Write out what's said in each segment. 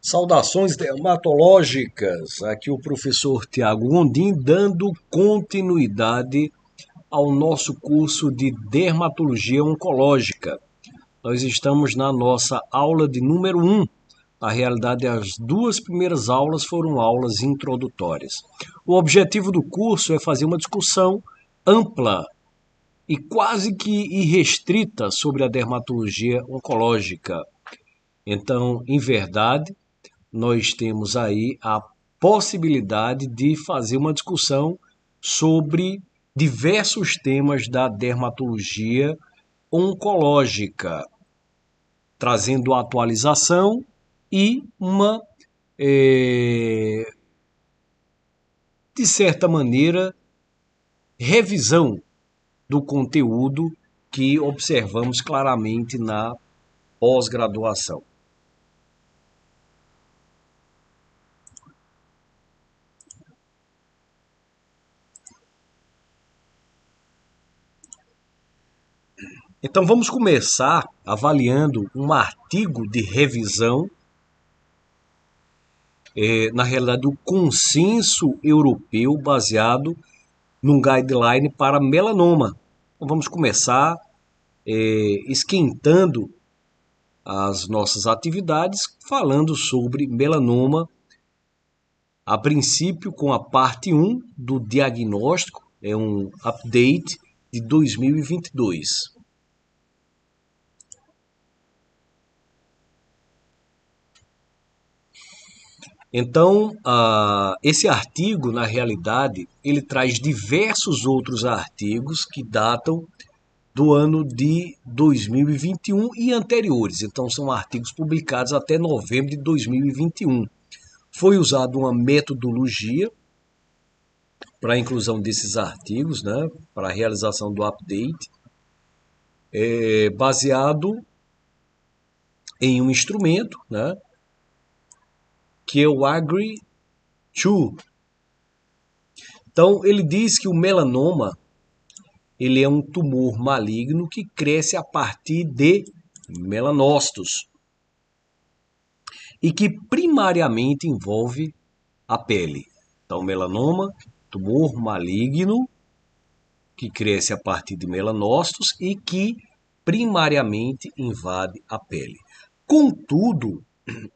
Saudações dermatológicas, aqui o professor Tiago Gondim dando continuidade ao nosso curso de dermatologia oncológica. Nós estamos na nossa aula de número 1. Na realidade, as duas primeiras aulas foram aulas introdutórias. O objetivo do curso é fazer uma discussão ampla e quase que irrestrita sobre a dermatologia oncológica. Então, em verdade, nós temos aí a possibilidade de fazer uma discussão sobre diversos temas da dermatologia oncológica, trazendo atualização e uma, de certa maneira, revisão do conteúdo que observamos claramente na pós-graduação. Então vamos começar avaliando um artigo de revisão, na realidade o consenso europeu baseado num guideline para melanoma. Então vamos começar esquentando as nossas atividades falando sobre melanoma, a princípio com a parte 1 do diagnóstico, é um update de 2022. Então, esse artigo, na realidade, ele traz diversos outros artigos que datam do ano de 2021 e anteriores. Então, são artigos publicados até novembro de 2021. Foi usada uma metodologia para a inclusão desses artigos, né, para a realização do update, baseado em um instrumento, né, que é o AGRI-2. Então, ele diz que o melanoma ele é um tumor maligno que cresce a partir de melanócitos e que primariamente envolve a pele. Então, melanoma, tumor maligno que cresce a partir de melanócitos e que primariamente invade a pele. Contudo,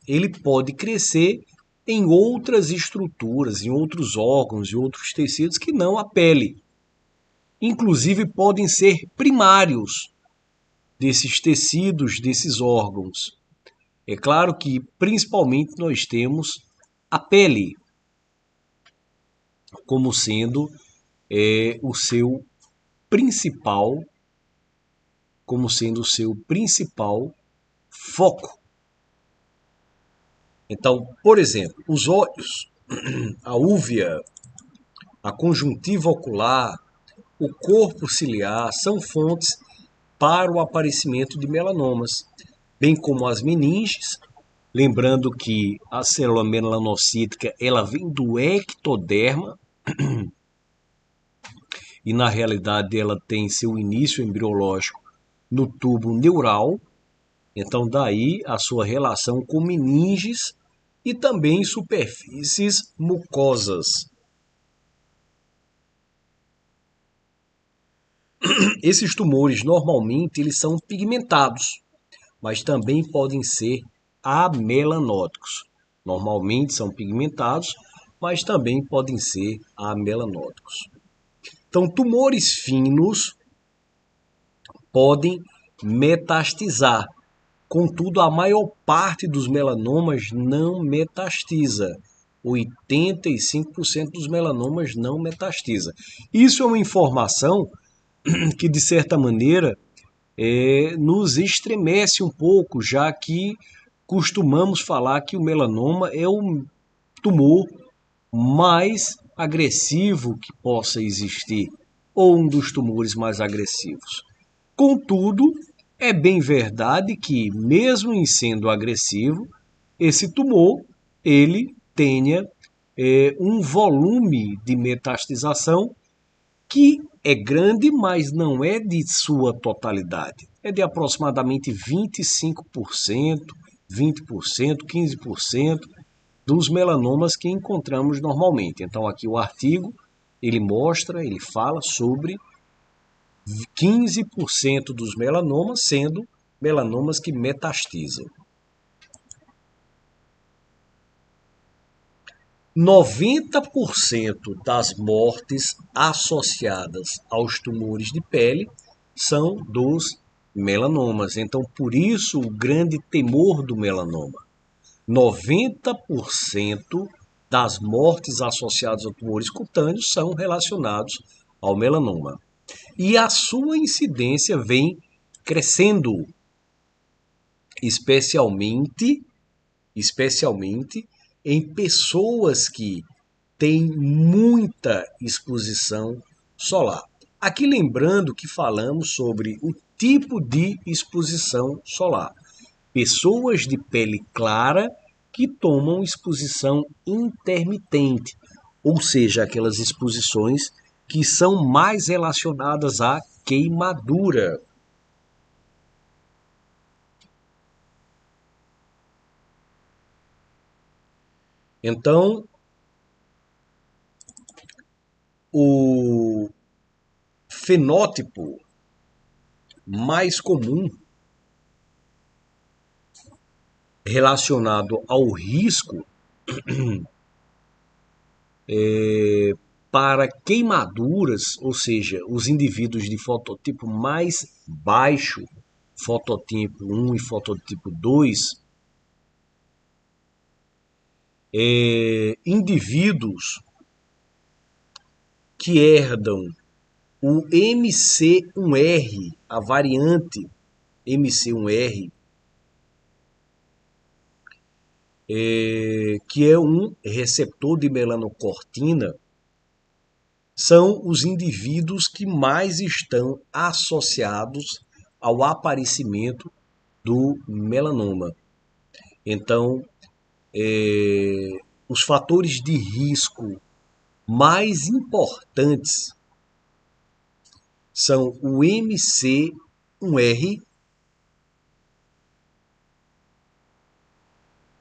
ele pode crescer em outras estruturas, em outros órgãos e outros tecidos que não a pele. Inclusive podem ser primários desses tecidos, desses órgãos. É claro que principalmente nós temos a pele como sendo o seu principal, foco. Então, por exemplo, os olhos, a úvea, a conjuntiva ocular, o corpo ciliar são fontes para o aparecimento de melanomas, bem como as meninges, lembrando que a célula melanocítica ela vem do ectoderma e na realidade ela tem seu início embriológico no tubo neural, então daí a sua relação com meninges e também superfícies mucosas. Esses tumores normalmente eles são pigmentados, mas também podem ser amelanóticos. Normalmente são pigmentados, mas também podem ser amelanóticos. Então, tumores finos podem metastizar. Contudo, a maior parte dos melanomas não metastiza. 85% dos melanomas não metastiza. Isso é uma informação que, de certa maneira, nos estremece um pouco, já que costumamos falar que o melanoma é o tumor mais agressivo que possa existir, ou um dos tumores mais agressivos. Contudo, é bem verdade que, mesmo em sendo agressivo, esse tumor ele tenha um volume de metastização que é grande, mas não é de sua totalidade. É de aproximadamente 25%, 20%, 15% dos melanomas que encontramos normalmente. Então aqui o artigo, ele mostra, ele fala sobre 15% dos melanomas sendo melanomas que metastizam. 90% das mortes associadas aos tumores de pele são dos melanomas. Então, por isso, o grande temor do melanoma. 90% das mortes associadas a tumores cutâneos são relacionados ao melanoma. E a sua incidência vem crescendo, especialmente em pessoas que têm muita exposição solar. Aqui lembrando que falamos sobre o tipo de exposição solar. Pessoas de pele clara que tomam exposição intermitente, ou seja, aquelas exposições que são mais relacionadas à queimadura. Então, o fenótipo mais comum relacionado ao risco para queimaduras, ou seja, os indivíduos de fototipo mais baixo, fototipo 1 e fototipo 2, indivíduos que herdam o MC1R, a variante MC1R, que é um receptor de melanocortina, são os indivíduos que mais estão associados ao aparecimento do melanoma. Então, os fatores de risco mais importantes são o MC1R,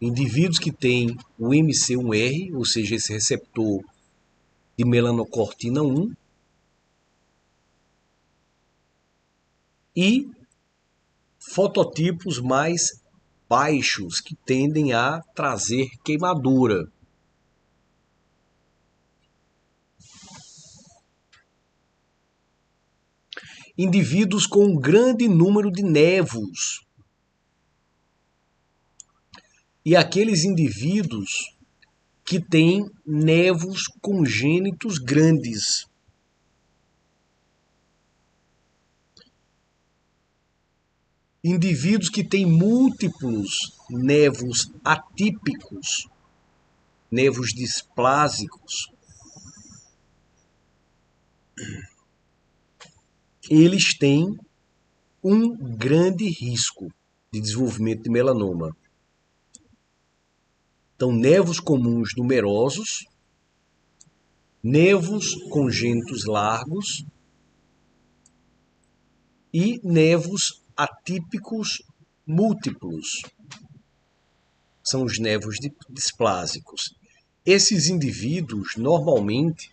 indivíduos que têm o MC1R, ou seja, esse receptor de melanocortina 1, e fototipos mais baixos que tendem a trazer queimadura. Indivíduos com um grande número de névuos. E aqueles indivíduos que têm névuos congênitos grandes. Indivíduos que têm múltiplos névuos atípicos, névuos displásicos, eles têm um grande risco de desenvolvimento de melanoma. Então, névuos comuns numerosos, névuos congênitos largos e névuos atípicos múltiplos. São os névuos displásicos. Esses indivíduos, normalmente,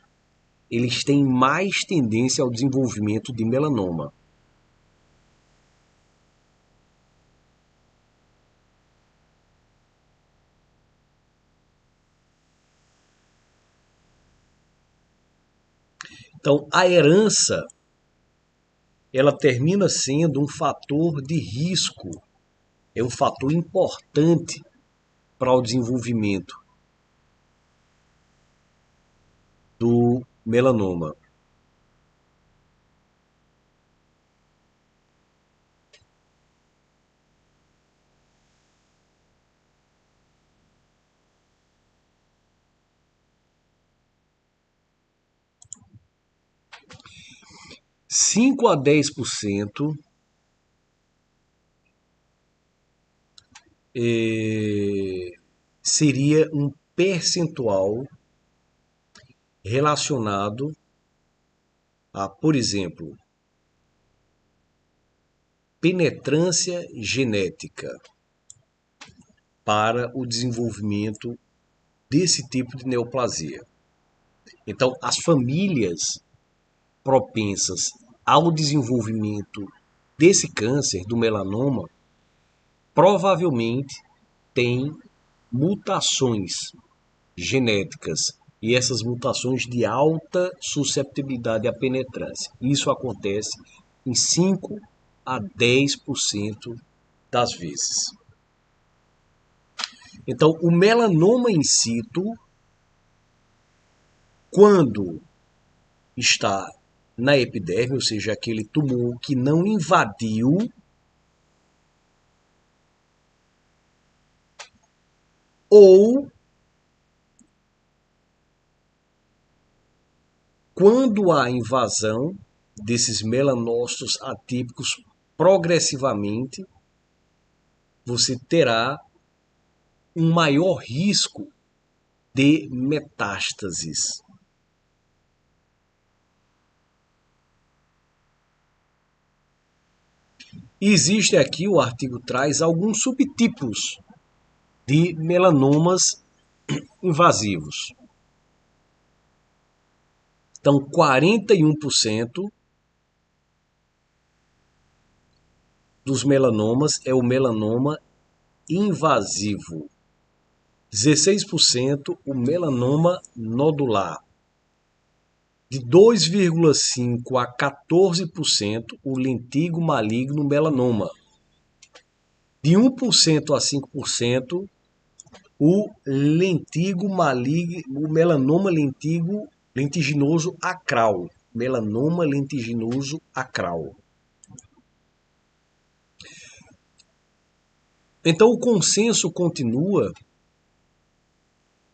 eles têm mais tendência ao desenvolvimento de melanoma. Então, a herança, ela termina sendo um fator de risco, é um fator importante para o desenvolvimento do melanoma. Cinco a 10% seria um percentual relacionado a, por exemplo, penetrância genética. para o desenvolvimento desse tipo de neoplasia. Então, as famílias propensas ao desenvolvimento desse câncer, do melanoma, provavelmente têm mutações genéticas e essas mutações de alta susceptibilidade à penetrância. Isso acontece em 5 a 10% das vezes. Então, o melanoma in situ, quando está na epiderme, ou seja, aquele tumor que não invadiu ou quando há invasão desses melanócitos atípicos progressivamente, você terá um maior risco de metástases. E existe aqui, o artigo traz alguns subtipos de melanomas invasivos. Então, 41% dos melanomas é o melanoma invasivo. 16% o melanoma nodular. De 2,5% a 14% o lentigo maligno melanoma. De 1% a 5% o lentigo maligno, o melanoma lentiginoso acral. Melanoma lentiginoso acral. Então o consenso continua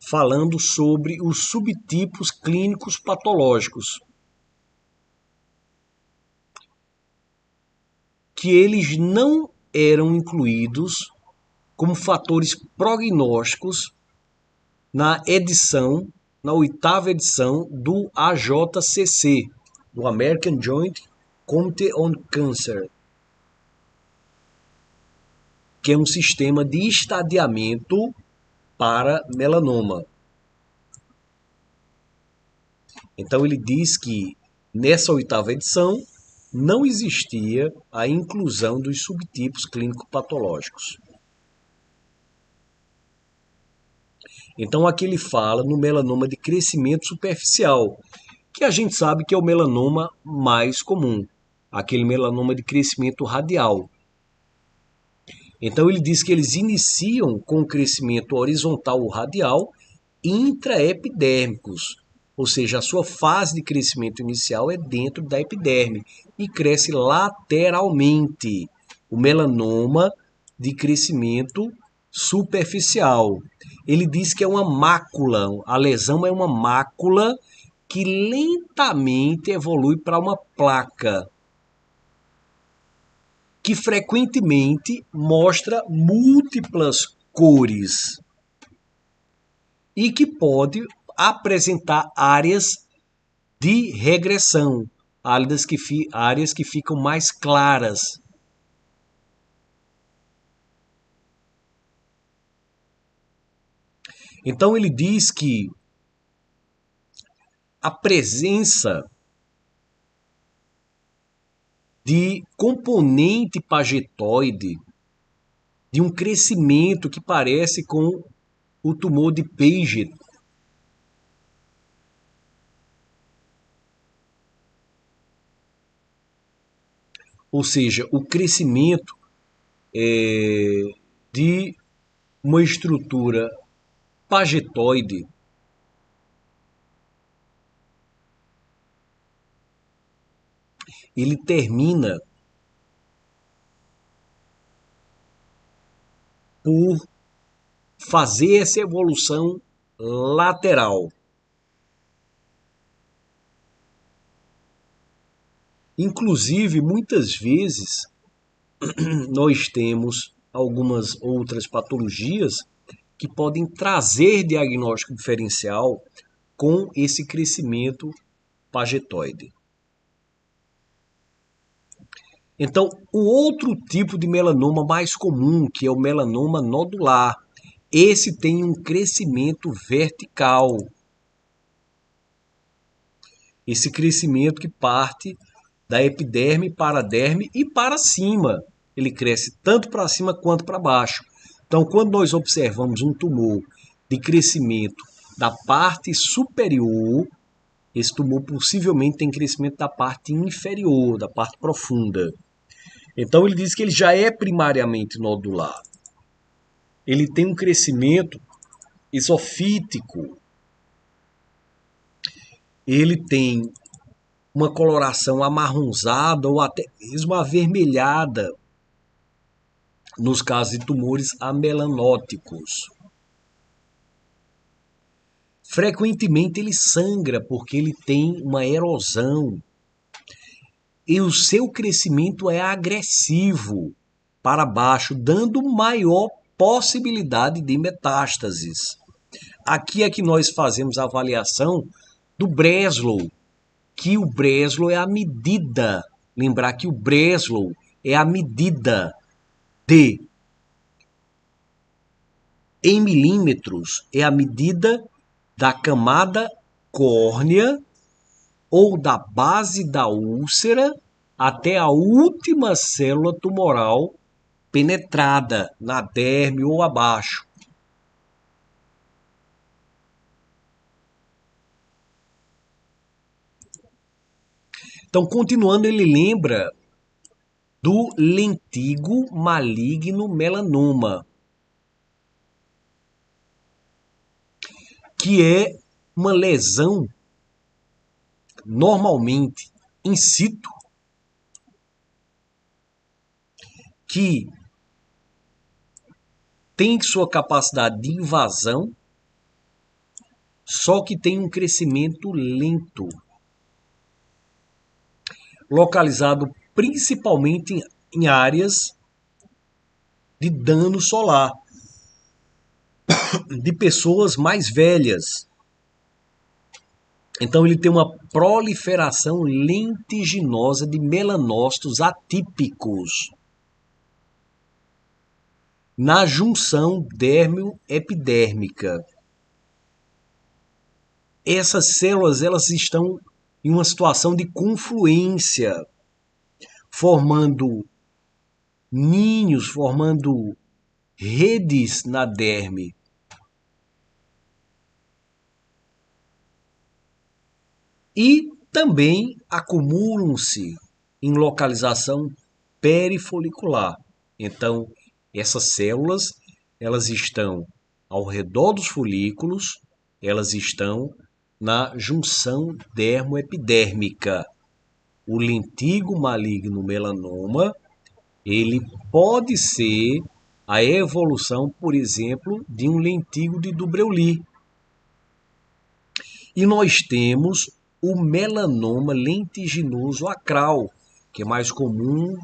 falando sobre os subtipos clínicos patológicos, que eles não eram incluídos como fatores prognósticos na oitava edição do AJCC, do American Joint Committee on Cancer, que é um sistema de estadiamento para melanoma. Então ele diz que nessa oitava edição não existia a inclusão dos subtipos clínico-patológicos. Então aqui ele fala no melanoma de crescimento superficial, que a gente sabe que é o melanoma mais comum, aquele melanoma de crescimento radial. Então ele diz que eles iniciam com crescimento horizontal ou radial intraepidérmicos, ou seja, a sua fase de crescimento inicial é dentro da epiderme e cresce lateralmente. O melanoma de crescimento superficial. Ele diz que é uma mácula, a lesão é uma mácula que lentamente evolui para uma placa, que frequentemente mostra múltiplas cores e que pode apresentar áreas de regressão, áreas que ficam mais claras. Então ele diz que a presença de componente pagetoide, de um crescimento que parece com o tumor de Paget, ou seja, o crescimento de uma estrutura pagetoide, ele termina por fazer essa evolução lateral. Inclusive, muitas vezes, nós temos algumas outras patologias que podem trazer diagnóstico diferencial com esse crescimento pagetoide. Então, o outro tipo de melanoma mais comum, que é o melanoma nodular, esse tem um crescimento vertical. Esse crescimento que parte da epiderme para a derme e para cima. Ele cresce tanto para cima quanto para baixo. Então, quando nós observamos um tumor de crescimento da parte superior, esse tumor possivelmente tem crescimento da parte inferior, da parte profunda. Então, ele diz que ele já é primariamente nodular. Ele tem um crescimento esofítico. Ele tem uma coloração amarronzada ou até mesmo avermelhada nos casos de tumores amelanóticos. Frequentemente ele sangra porque ele tem uma erosão e o seu crescimento é agressivo para baixo, dando maior possibilidade de metástases. Aqui é que nós fazemos a avaliação do Breslow, que o Breslow é a medida, lembrar que o Breslow é a medida em milímetros, é a medida da camada córnea ou da base da úlcera até a última célula tumoral penetrada na derme ou abaixo. Então, continuando, ele lembra do lentigo maligno melanoma, que é uma lesão normalmente in situ, que tem sua capacidade de invasão, só que tem um crescimento lento, localizado principalmente em áreas de dano solar, de pessoas mais velhas. Então ele tem uma proliferação lentiginosa de melanócitos atípicos na junção dérmio-epidérmica. Essas células elas estão em uma situação de confluência, formando ninhos, formando redes na derme. E também acumulam-se em localização perifolicular. Então, essas células, elas estão ao redor dos folículos, elas estão na junção dermoepidérmica. O lentigo maligno melanoma, ele pode ser a evolução, por exemplo, de um lentigo de Dubreuil. E nós temos o melanoma lentiginoso acral, que é mais comum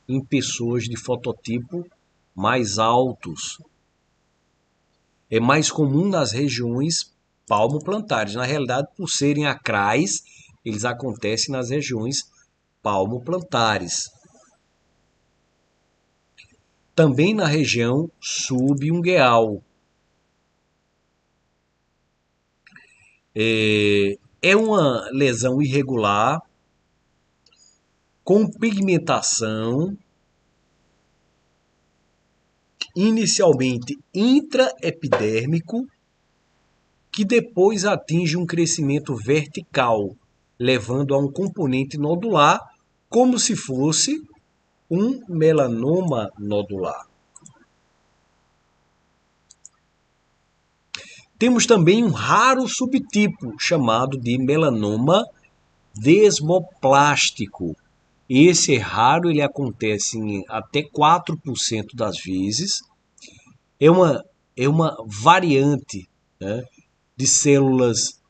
em pessoas de fototipo mais altos. É mais comum nas regiões palmoplantares. Na realidade, por serem acrais, eles acontecem nas regiões palmoplantares. Também na região subungueal. É uma lesão irregular, com pigmentação, inicialmente intraepidérmico, que depois atinge um crescimento vertical, levando a um componente nodular, como se fosse um melanoma nodular. Temos também um raro subtipo chamado de melanoma desmoplástico. Esse é raro, ele acontece em até 4% das vezes. É uma variante, né, de células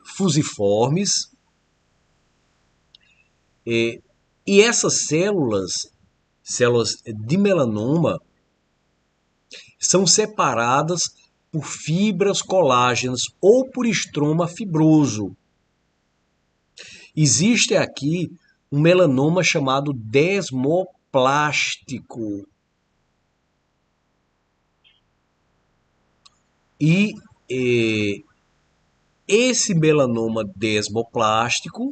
fusiformes. E essas células de melanoma, são separadas por fibras colágenas ou por estroma fibroso. Existe aqui um melanoma chamado desmoplástico. E esse melanoma desmoplástico,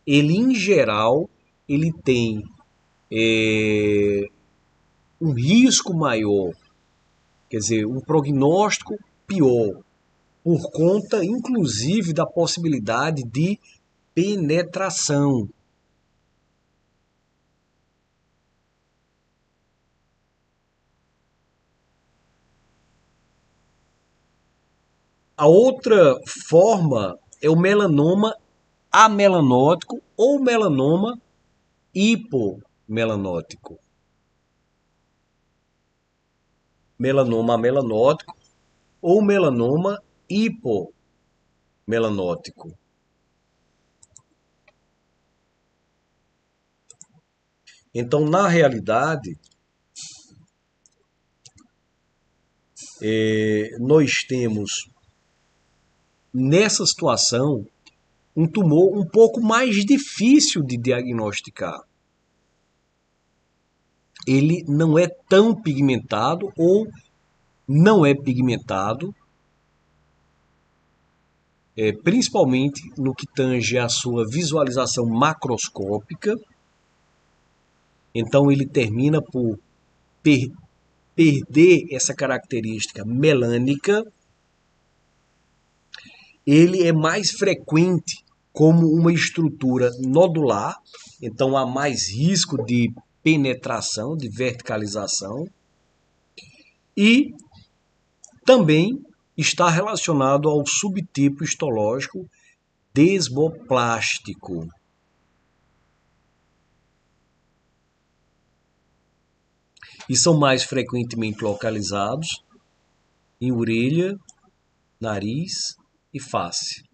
ele em geral, ele tem um risco maior, quer dizer, um prognóstico pior, por conta, inclusive, da possibilidade de penetração. A outra forma é o melanoma amelanótico ou melanoma hipomelanótico. Melanoma amelanótico ou melanoma hipomelanótico. Então, na realidade, nós temos nessa situação um tumor um pouco mais difícil de diagnosticar. Ele não é tão pigmentado ou não é pigmentado, principalmente no que tange a sua visualização macroscópica. Então ele termina por perder essa característica melânica. Ele é mais frequente como uma estrutura nodular, então há mais risco de penetração, de verticalização, e também está relacionado ao subtipo histológico desmoplástico. E são mais frequentemente localizados em orelha, nariz e face.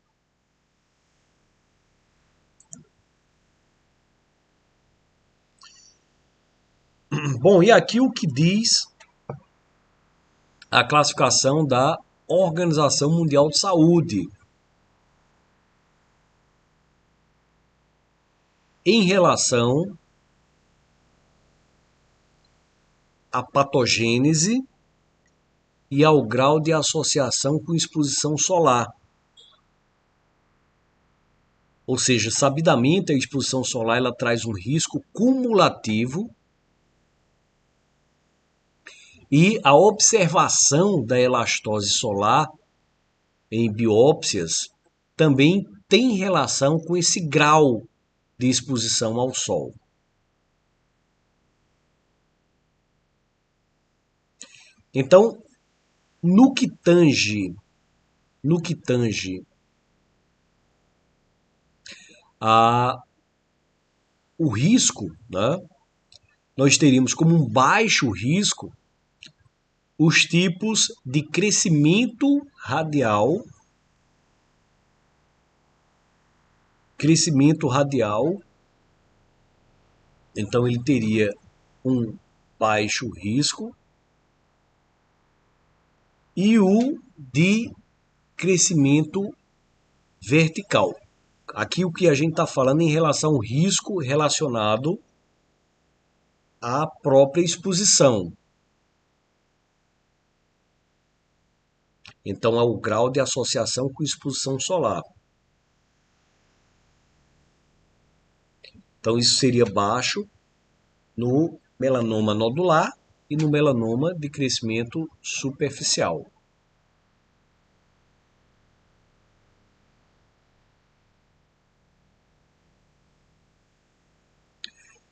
Bom, e aqui o que diz a classificação da Organização Mundial de Saúde em relação à patogênese e ao grau de associação com exposição solar. Ou seja, sabidamente a exposição solar ela traz um risco cumulativo e a observação da elastose solar em biópsias também tem relação com esse grau de exposição ao sol. Então, no que tange a o risco, né, nós teríamos como um baixo risco os tipos de crescimento radial, então ele teria um baixo risco, e o de crescimento vertical. Aqui o que a gente está falando em relação ao risco relacionado à própria exposição. Então, é o grau de associação com exposição solar. Então, isso seria baixo no melanoma nodular e no melanoma de crescimento superficial.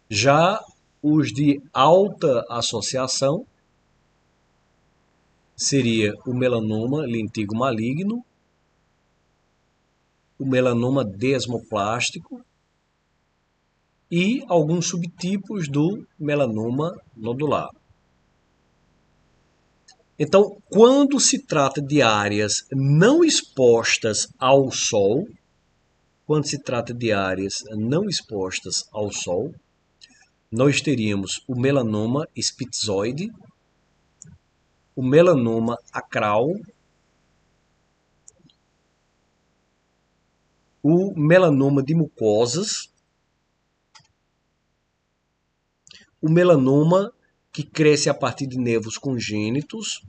Já os de alta associação seria o melanoma lentigo maligno, o melanoma desmoplástico e alguns subtipos do melanoma nodular. Então, quando se trata de áreas não expostas ao sol, nós teríamos o melanoma spitzoide, o melanoma acral, o melanoma de mucosas, o melanoma que cresce a partir de nervos congênitos,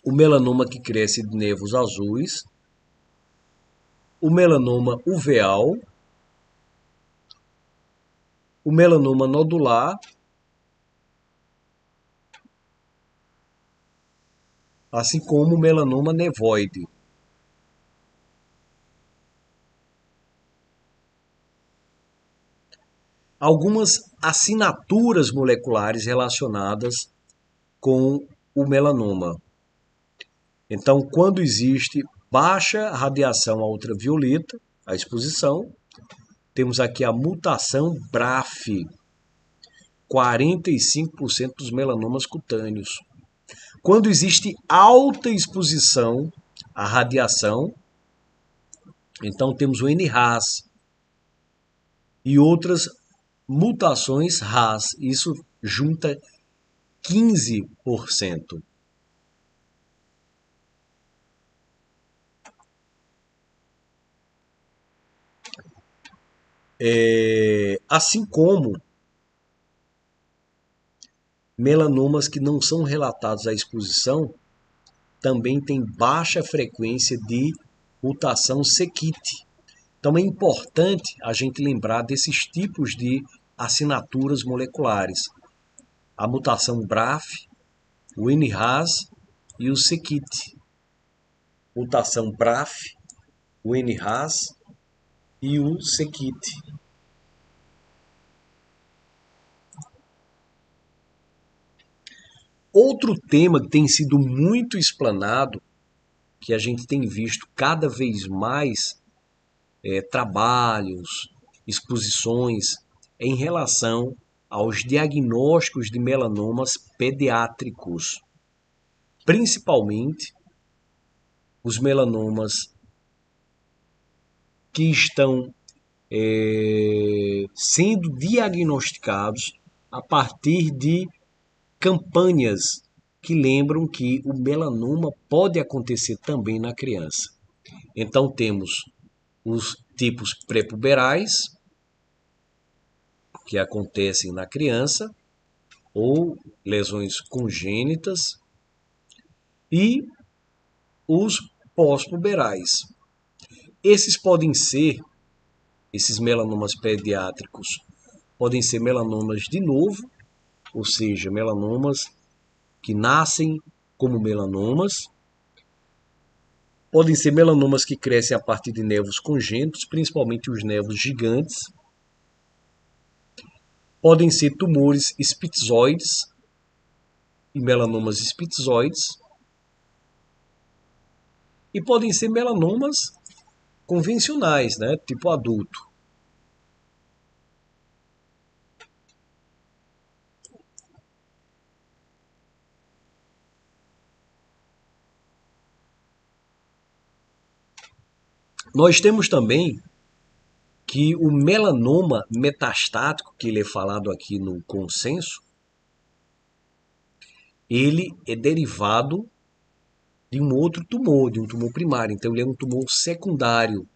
o melanoma que cresce de nervos azuis, o melanoma uveal, o melanoma nodular, assim como o melanoma nevoide. Algumas assinaturas moleculares relacionadas com o melanoma. Então, quando existe baixa radiação ultravioleta, a exposição, temos aqui a mutação BRAF, 45% dos melanomas cutâneos. Quando existe alta exposição à radiação, então temos o NRAS e outras mutações RAS. Isso junta 15%. Assim como melanomas que não são relatados à exposição também têm baixa frequência de mutação SEQUIT. Então é importante a gente lembrar desses tipos de assinaturas moleculares. A mutação BRAF, o NRAS e o SEQUIT. Mutação BRAF, o NRAS e o SEQUIT. Outro tema que tem sido muito explanado, que a gente tem visto cada vez mais trabalhos, exposições, em relação aos diagnósticos de melanomas pediátricos, principalmente os melanomas que estão sendo diagnosticados a partir de campanhas que lembram que o melanoma pode acontecer também na criança. Então temos os tipos pré-puberais, que acontecem na criança, ou lesões congênitas, e os pós-puberais. Esses melanomas pediátricos, podem ser melanomas de novo, ou seja, melanomas que nascem como melanomas. Podem ser melanomas que crescem a partir de nervos congênitos, principalmente os nervos gigantes. Podem ser tumores espitzoides e melanomas espitzoides. E podem ser melanomas convencionais, né, tipo adulto. Nós temos também que o melanoma metastático, que ele é falado aqui no consenso, ele é derivado de um outro tumor, de um tumor primário. Então ele é um tumor secundário.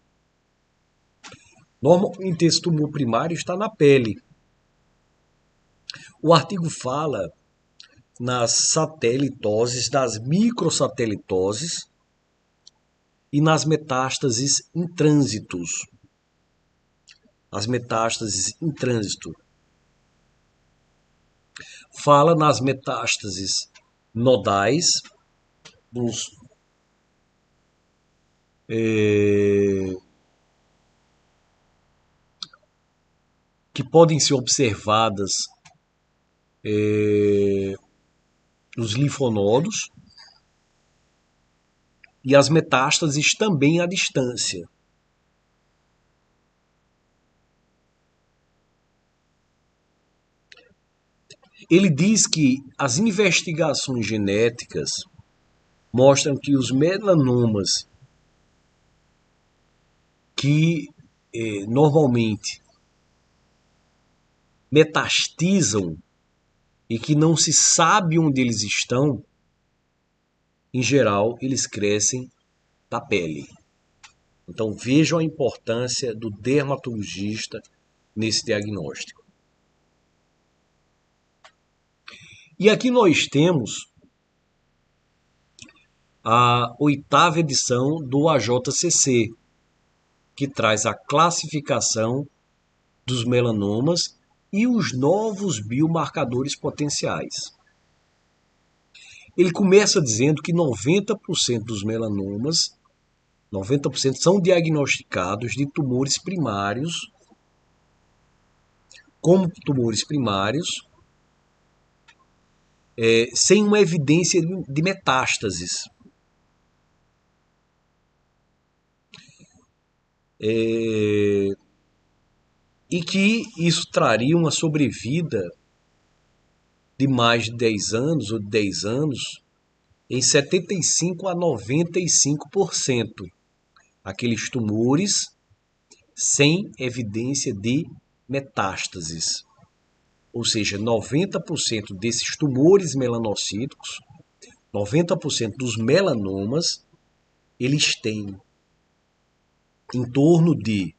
Normalmente esse tumor primário está na pele. O artigo fala nas satelitoses, das microsatelitoses e nas metástases em trânsitos. As metástases em trânsito. Fala nas metástases nodais, que podem ser observadas nos linfonodos, e as metástases também à distância. Ele diz que as investigações genéticas mostram que os melanomas que normalmente metastizam e que não se sabe onde eles estão, em geral, eles crescem na pele. Então vejam a importância do dermatologista nesse diagnóstico. E aqui nós temos a 8ª edição do AJCC, que traz a classificação dos melanomas e os novos biomarcadores potenciais. Ele começa dizendo que 90% dos melanomas, 90% são diagnosticados de tumores primários, como tumores primários, sem uma evidência de metástases. E que isso traria uma sobrevida de mais de 10 anos ou de 10 anos em 75 a 95%. Aqueles tumores sem evidência de metástases. Ou seja, 90% desses tumores melanocíticos, 90% dos melanomas, eles têm em torno de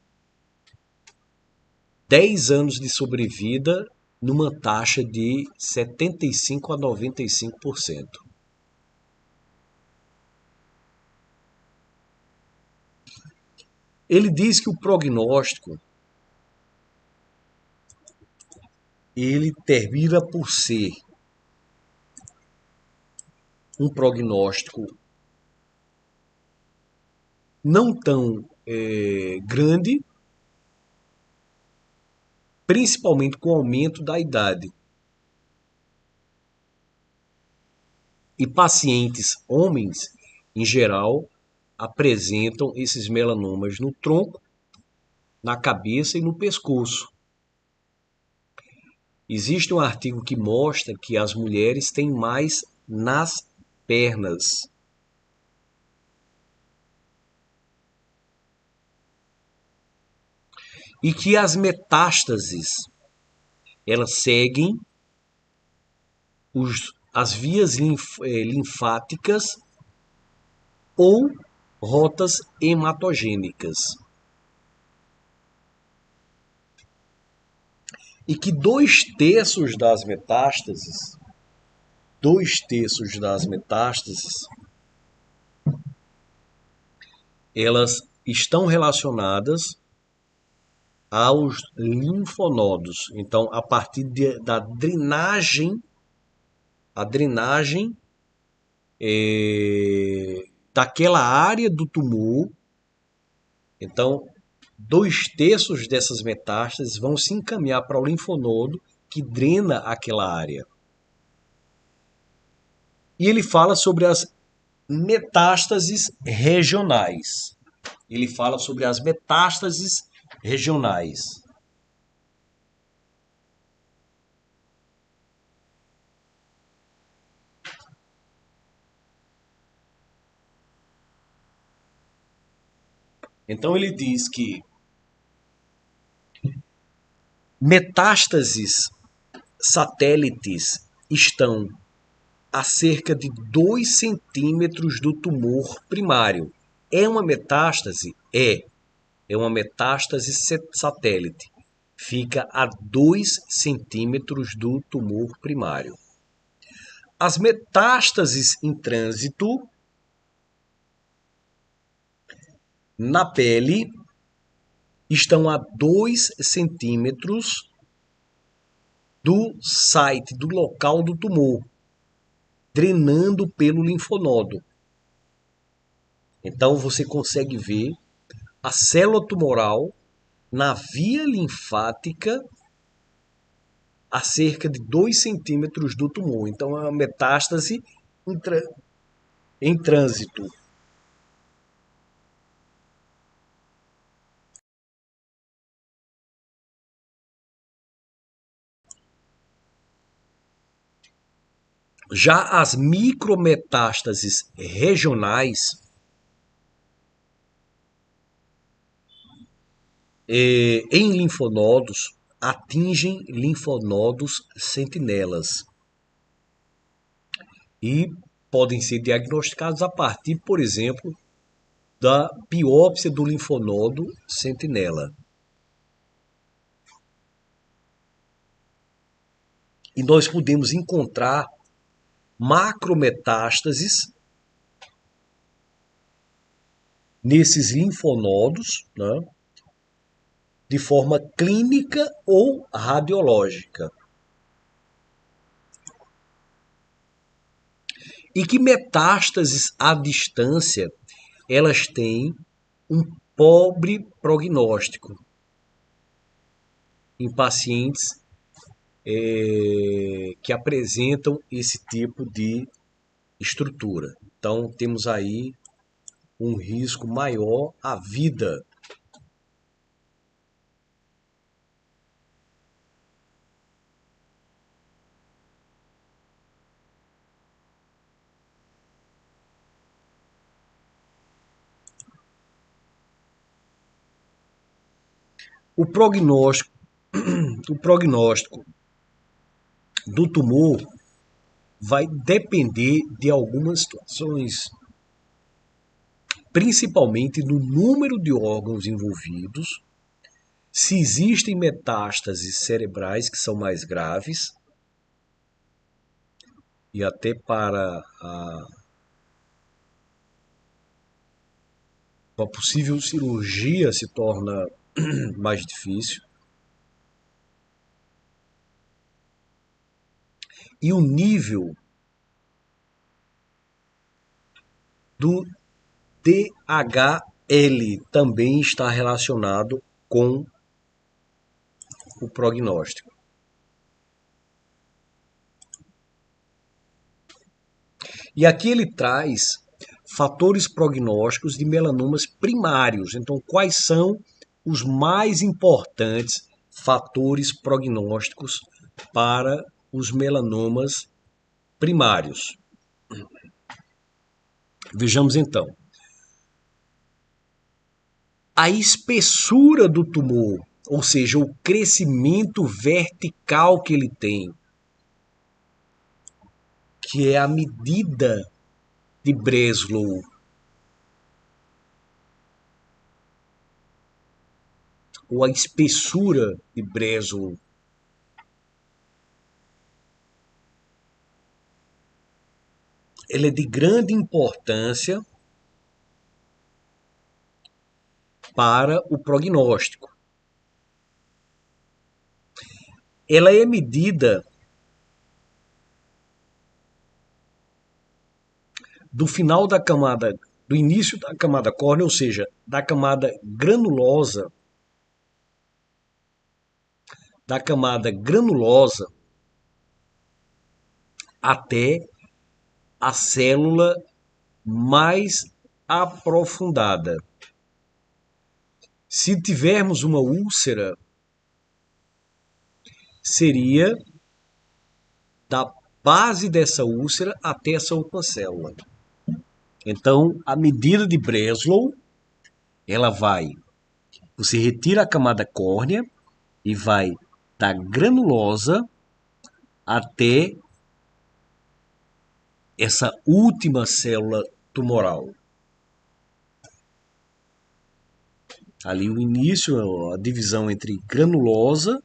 10 anos de sobrevida numa taxa de 75 a 95%. Ele diz que o prognóstico ele termina por ser um prognóstico não tão grande, principalmente com o aumento da idade. E pacientes homens, em geral, apresentam esses melanomas no tronco, na cabeça e no pescoço. Existe um artigo que mostra que as mulheres têm mais nas pernas. E que as metástases, elas seguem as vias linfáticas ou rotas hematogênicas. E que 2/3 das metástases, elas estão relacionadas aos linfonodos. Então, a partir da drenagem, daquela área do tumor, então 2/3 dessas metástases vão se encaminhar para o linfonodo que drena aquela área. E ele fala sobre as metástases regionais. Então ele diz que metástases satélites estão a cerca de 2 centímetros do tumor primário. É uma metástase? É uma metástase satélite. Fica a 2 centímetros do tumor primário. As metástases em trânsito na pele estão a 2 centímetros do site, do local do tumor, drenando pelo linfonodo. Então você consegue ver a célula tumoral na via linfática a cerca de 2 centímetros do tumor. Então é uma metástase em trânsito. Já as micrometástases regionais em linfonodos atingem linfonodos sentinelas e podem ser diagnosticados a partir, por exemplo, da biópsia do linfonodo sentinela. E nós podemos encontrar macrometástases nesses linfonodos, né, de forma clínica ou radiológica. E que metástases à distância elas têm um pobre prognóstico em pacientes que apresentam esse tipo de estrutura. Então, temos aí um risco maior à vida. O prognóstico, o prognóstico do tumor vai depender de algumas situações, principalmente do número de órgãos envolvidos, se existem metástases cerebrais que são mais graves, e até para a possível cirurgia se torna mais difícil. E o nível do DHL também está relacionado com o prognóstico. E aqui ele traz fatores prognósticos de melanomas primários. Então, quais são os mais importantes fatores prognósticos para os melanomas primários? Vejamos então. A espessura do tumor, ou seja, o crescimento vertical que ele tem, que é a medida de Breslow, ou a espessura de Breslow. Ela é de grande importância para o prognóstico. Ela é medida do final da camada, do início da camada córnea, ou seja, da camada granulosa até a célula mais aprofundada. Se tivermos uma úlcera, seria da base dessa úlcera até essa última célula. Então, a medida de Breslow, ela vai, você retira a camada córnea e vai da granulosa até essa última célula tumoral. Ali o início, a divisão entre granulosa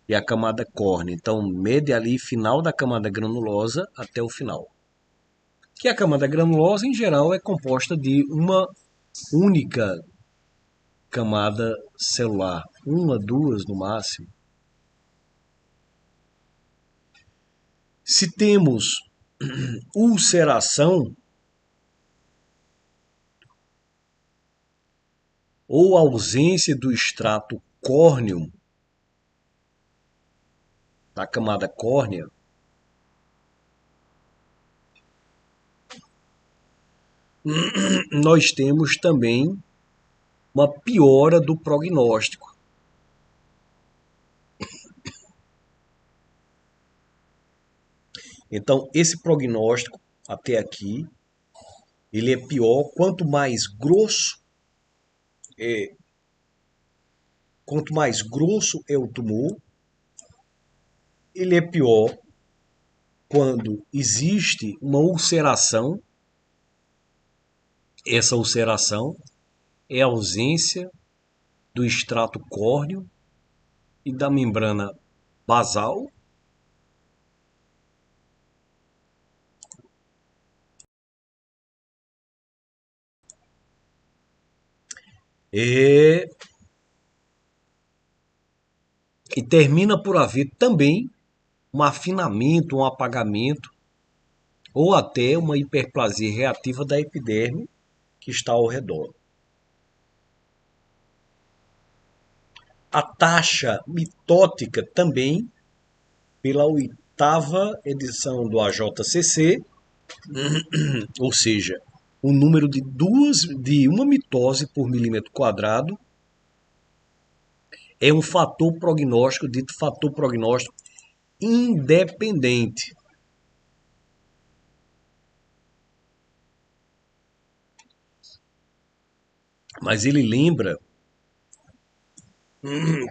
e a camada córnea. Então, mede ali final da camada granulosa até o final. Que a camada granulosa, em geral, é composta de uma única camada celular, uma, duas no máximo. Se temos ulceração ou ausência do extrato córneo, da camada córnea, nós temos também uma piora do prognóstico. Então, esse prognóstico, até aqui, ele é pior quanto mais grosso é o tumor, ele é pior quando existe uma ulceração. Essa ulceração é a ausência do extrato córneo e da membrana basal. E, e termina por haver também um afinamento, um apagamento ou até uma hiperplasia reativa da epiderme que está ao redor. A taxa mitótica também, pela oitava edição do AJCC, ou seja, o número de uma mitose por milímetro quadrado, é um fator prognóstico, dito fator prognóstico independente. Mas ele lembra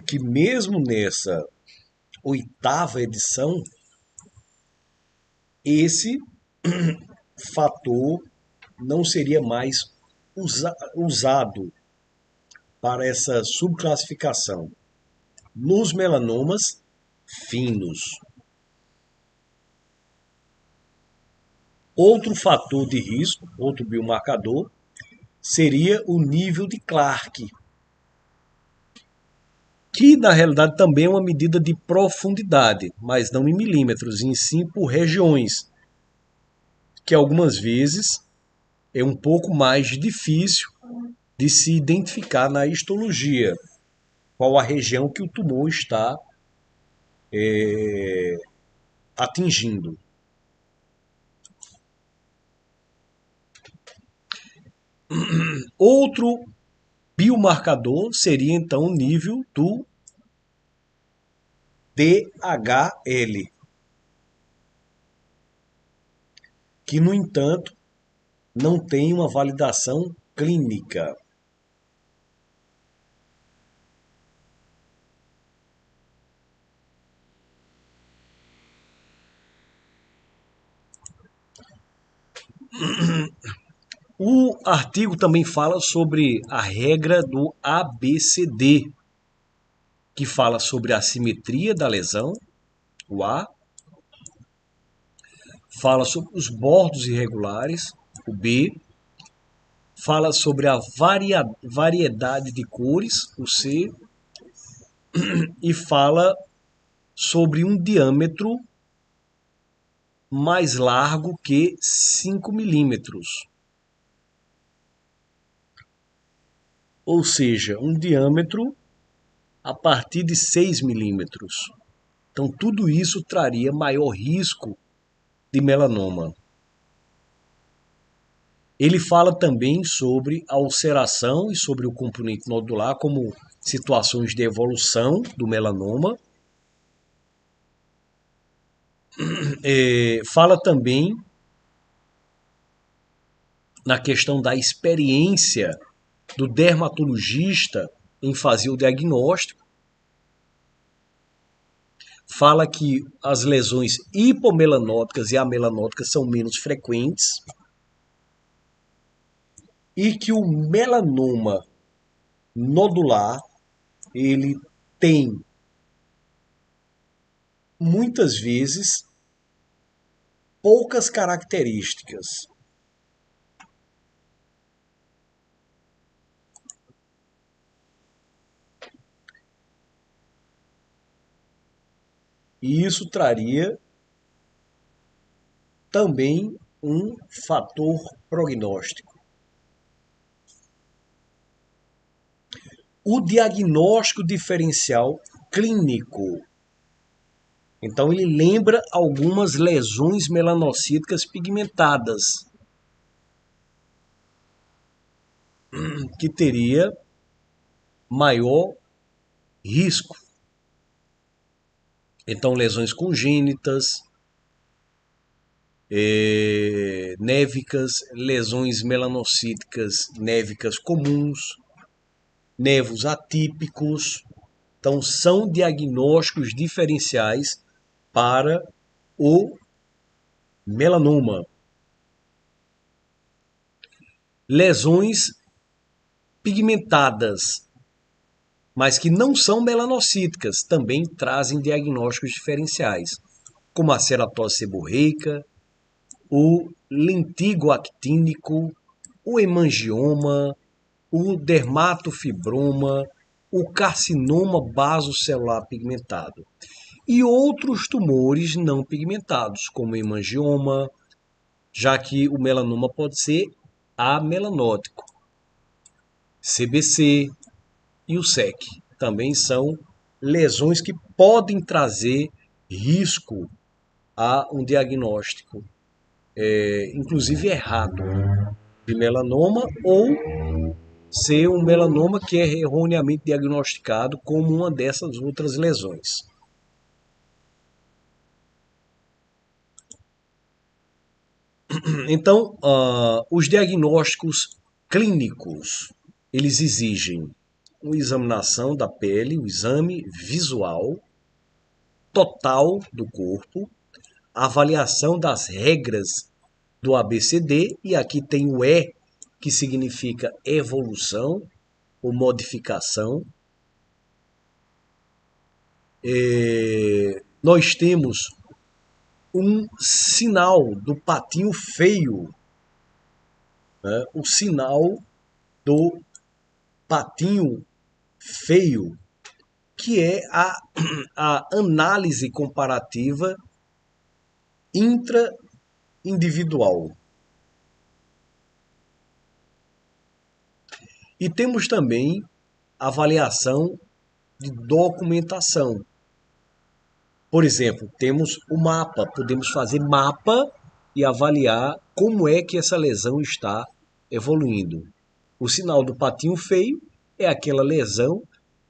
que mesmo nessa oitava edição, esse fator não seria mais usado para essa subclassificação nos melanomas finos. Outro fator de risco, outro biomarcador, seria o nível de Clark, que na realidade também é uma medida de profundidade, mas não em milímetros, e sim por regiões, que algumas vezes é um pouco mais difícil de se identificar na histologia qual a região que o tumor está atingindo. Outro biomarcador seria então o nível do DHL, que no entanto não tem uma validação clínica. O artigo também fala sobre a regra do ABCD, que fala sobre a simetria da lesão, o A, fala sobre os bordos irregulares, o B, fala sobre a variedade de cores, o C, e fala sobre um diâmetro mais largo que 5 milímetros. Ou seja, um diâmetro a partir de 6 milímetros. Então, tudo isso traria maior risco de melanoma. Ele fala também sobre a ulceração e sobre o componente nodular como situações de evolução do melanoma. Fala também na questão da experiência do dermatologista em fazer o diagnóstico. Fala que as lesões hipomelanóticas e amelanóticas são menos frequentes e que o melanoma nodular ele tem muitas vezes poucas características. E isso traria também um fator prognóstico. O diagnóstico diferencial clínico. Então ele lembra algumas lesões melanocíticas pigmentadas, que teria maior risco. Então lesões congênitas, névicas, lesões melanocíticas névicas comuns, nevos atípicos. Então, são diagnósticos diferenciais para o melanoma. Lesões pigmentadas, mas que não são melanocíticas, também trazem diagnósticos diferenciais, como a ceratose seborreica, o lentigo actínico, o hemangioma, o dermatofibroma, o carcinoma basocelular pigmentado e outros tumores não pigmentados, como hemangioma, já que o melanoma pode ser amelanótico. CBC e o SEC também são lesões que podem trazer risco a um diagnóstico, inclusive errado, de melanoma ou ser um melanoma que é erroneamente diagnosticado como uma dessas outras lesões. Então, os diagnósticos clínicos, eles exigem uma examinação da pele, o exame visual total do corpo, avaliação das regras do ABCD, e aqui tem o E, que significa evolução ou modificação. Nós temos um sinal do patinho feio, né? O sinal do patinho feio, que é a análise comparativa intra-individual. E temos também avaliação de documentação. Por exemplo, temos o mapa, podemos fazer mapa e avaliar como é que essa lesão está evoluindo. O sinal do patinho feio é aquela lesão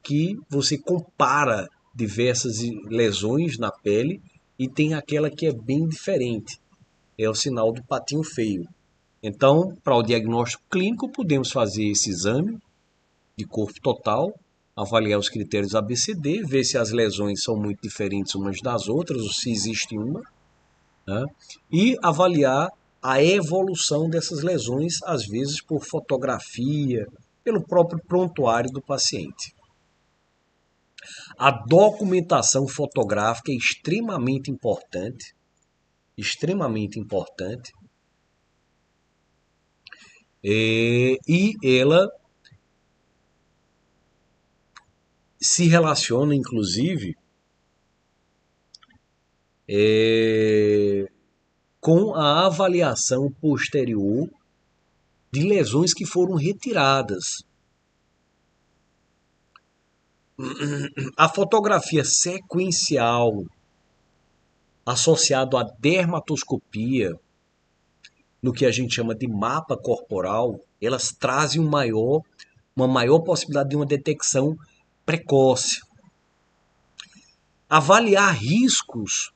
que você compara diversas lesões na pele e tem aquela que é bem diferente. É o sinal do patinho feio. Então, para o diagnóstico clínico, podemos fazer esse exame de corpo total, avaliar os critérios ABCD, ver se as lesões são muito diferentes umas das outras, ou se existe uma, né? E avaliar a evolução dessas lesões, às vezes por fotografia, pelo próprio prontuário do paciente. A documentação fotográfica é extremamente importante, e ela se relaciona, inclusive, com a avaliação posterior de lesões que foram retiradas. A fotografia sequencial associado à dermatoscopia, no que a gente chama de mapa corporal, elas trazem uma maior possibilidade de uma detecção precoce. Avaliar riscos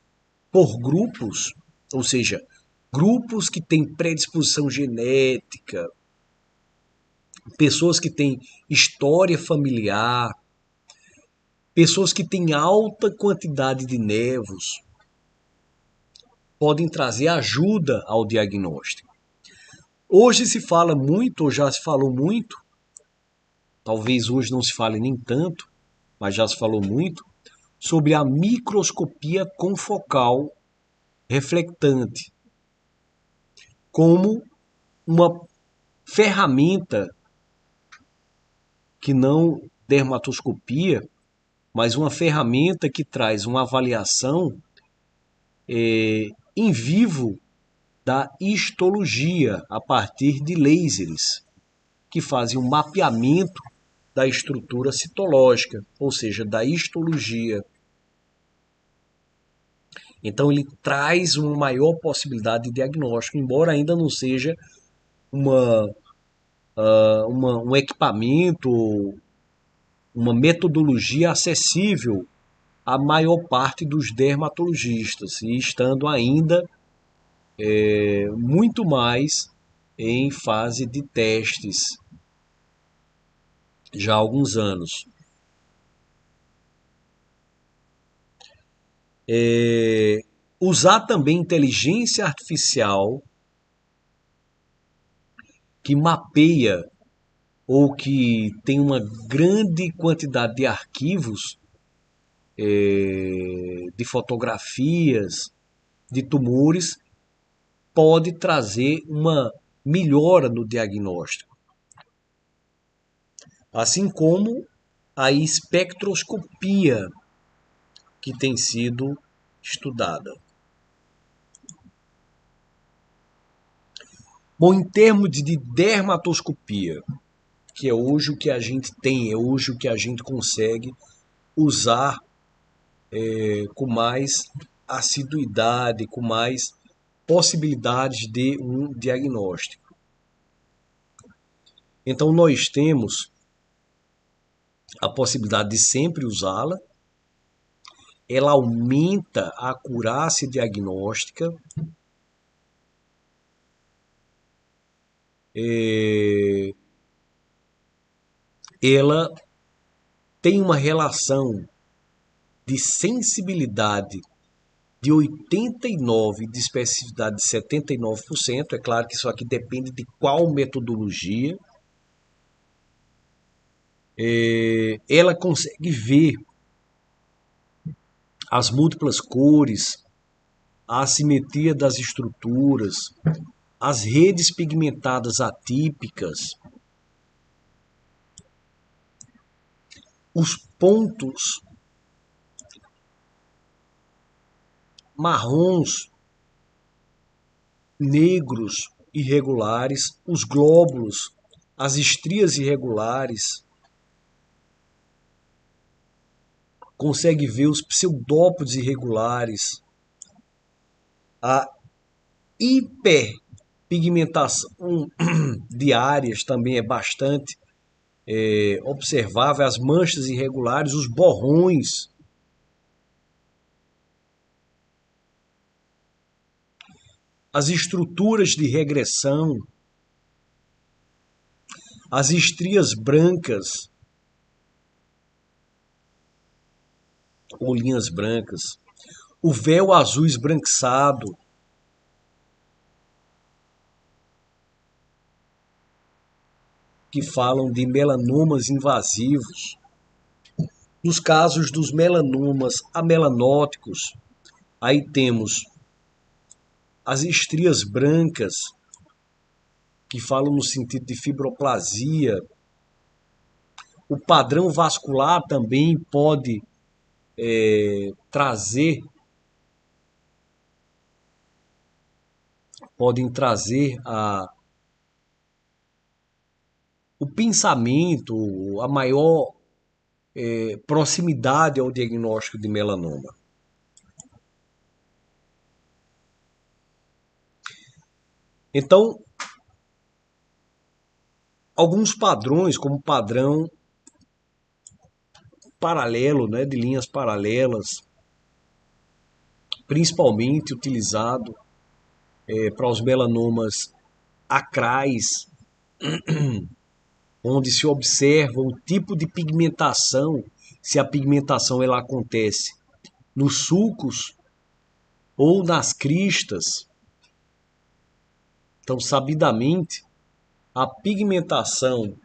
por grupos, ou seja, grupos que têm predisposição genética, pessoas que têm história familiar, pessoas que têm alta quantidade de nervos, podem trazer ajuda ao diagnóstico. Hoje se fala muito, ou já se falou muito, talvez hoje não se fale nem tanto, mas já se falou muito, sobre a microscopia confocal reflectante, como uma ferramenta que não dermatoscopia, mas uma ferramenta que traz uma avaliação em vivo da histologia a partir de lasers, que fazem um mapeamento da estrutura citológica, ou seja, da histologia. Então ele traz uma maior possibilidade de diagnóstico, embora ainda não seja um equipamento, uma metodologia acessível à maior parte dos dermatologistas, e estando ainda muito mais em fase de testes já há alguns anos. Usar também inteligência artificial que mapeia ou que tem uma grande quantidade de arquivos de fotografias de tumores pode trazer uma melhora no diagnóstico. assim como a espectroscopia que tem sido estudada. Bom, em termos de dermatoscopia, que é hoje o que a gente tem, é hoje o que a gente consegue usar com mais assiduidade, com mais possibilidades de um diagnóstico. Então, nós temos a possibilidade de sempre usá-la, ela aumenta a acurácia diagnóstica, ela tem uma relação de sensibilidade de 89% e de especificidade de 79%. É claro que isso aqui depende de qual metodologia. Ela consegue ver as múltiplas cores, a assimetria das estruturas, as redes pigmentadas atípicas, os pontos marrons, negros, irregulares, os glóbulos, as estrias irregulares, consegue ver os pseudópodes irregulares, a hiperpigmentação de áreas também é bastante observável, as manchas irregulares, os borrões, as estruturas de regressão, as estrias brancas ou linhas brancas, o véu azul esbranquiçado, que falam de melanomas invasivos. Nos casos dos melanomas amelanóticos, aí temos as estrias brancas, que falam no sentido de fibroplasia. O padrão vascular também pode podem trazer o pensamento, a maior proximidade ao diagnóstico de melanoma. Então, alguns padrões, como o padrão paralelo, né, de linhas paralelas, principalmente utilizado para os melanomas acrais, onde se observa o tipo de pigmentação, se a pigmentação ela acontece nos sulcos ou nas cristas. Então, sabidamente, a pigmentação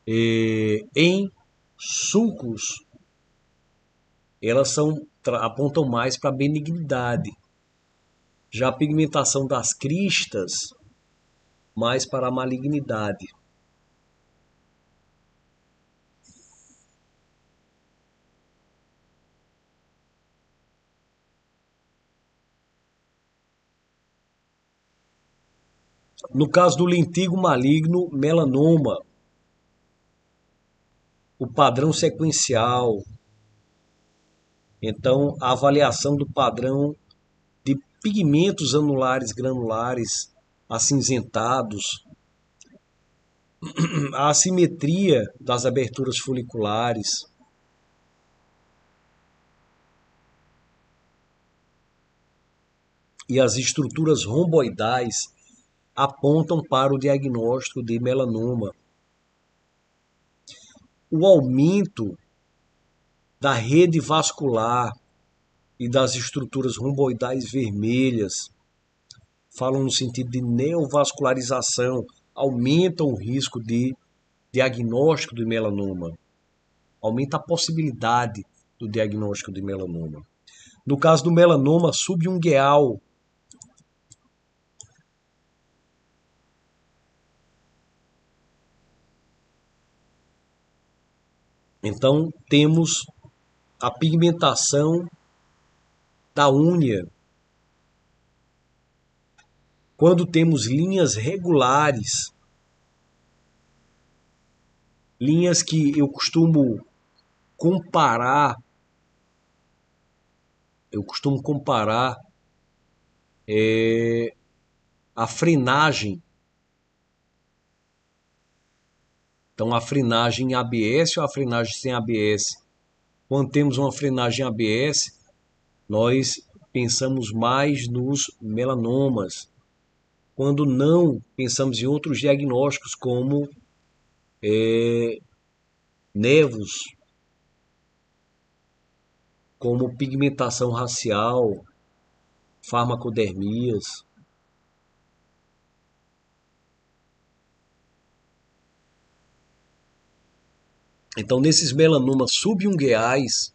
em sulcos, elas apontam mais para a benignidade. Já a pigmentação das cristas, mais para a malignidade. No caso do lentigo maligno melanoma, o padrão sequencial, então a avaliação do padrão de pigmentos anulares granulares acinzentados, a assimetria das aberturas foliculares, e as estruturas romboidais apontam para o diagnóstico de melanoma. O aumento da rede vascular e das estruturas romboidais vermelhas falam no sentido de neovascularização, aumentam o risco de diagnóstico de melanoma, aumenta a possibilidade do diagnóstico de melanoma. No caso do melanoma subungueal, Então, temos a pigmentação da unha. Quando temos linhas regulares, linhas que comparar, eu costumo comparar a frenagem. Então, a frenagem ABS ou a frenagem sem ABS? Quando temos uma frenagem ABS, nós pensamos mais nos melanomas. Quando não, pensamos em outros diagnósticos como nevos, como pigmentação racial, farmacodermias. Então, nesses melanomas subungueais,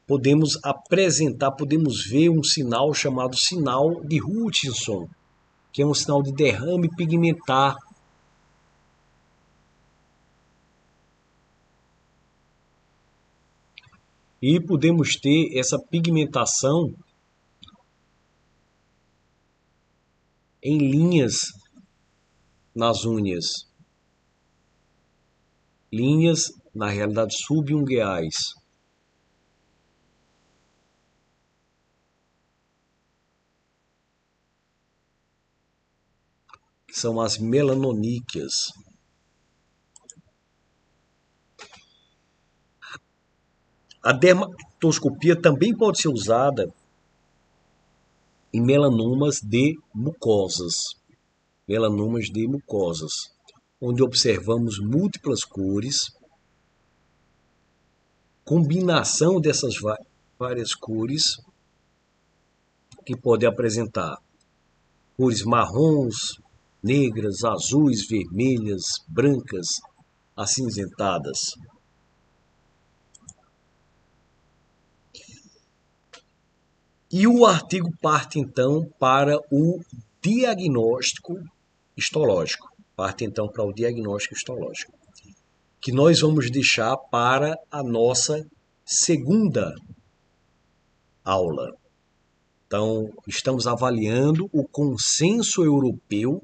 podemos ver um sinal chamado sinal de Hutchinson, que é um sinal de derrame pigmentar. E podemos ter essa pigmentação em linhas nas unhas. Linhas, na realidade, subungueais, que são as melanoníqueas. A dermatoscopia também pode ser usada em melanomas de mucosas. Melanomas de mucosas, onde observamos múltiplas cores, combinação dessas várias cores, que podem apresentar cores marrons, negras, azuis, vermelhas, brancas, acinzentadas. E o artigo parte então para o diagnóstico histológico. Parte então para o diagnóstico histológico, que nós vamos deixar para a nossa segunda aula. Então, estamos avaliando o consenso europeu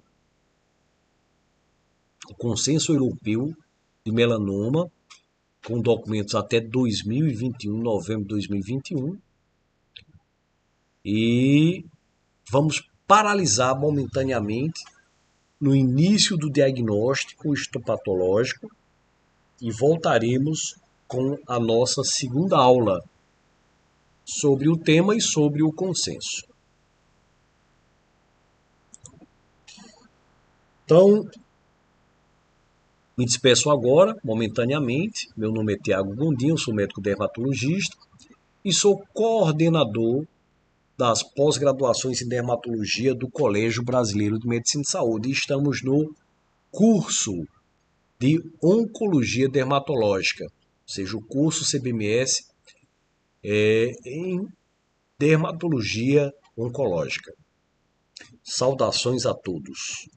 de melanoma, com documentos até 2021, novembro de 2021, e vamos paralisar momentaneamente no início do diagnóstico histopatológico e voltaremos com a nossa segunda aula sobre o tema e sobre o consenso. Então, me despeço agora, momentaneamente. Meu nome é Tiago Gondim, sou médico dermatologista e sou coordenador das pós-graduações em dermatologia do Colégio Brasileiro de Medicina e Saúde. E estamos no curso de oncologia dermatológica, ou seja, o curso CBMS em dermatologia oncológica. Saudações a todos.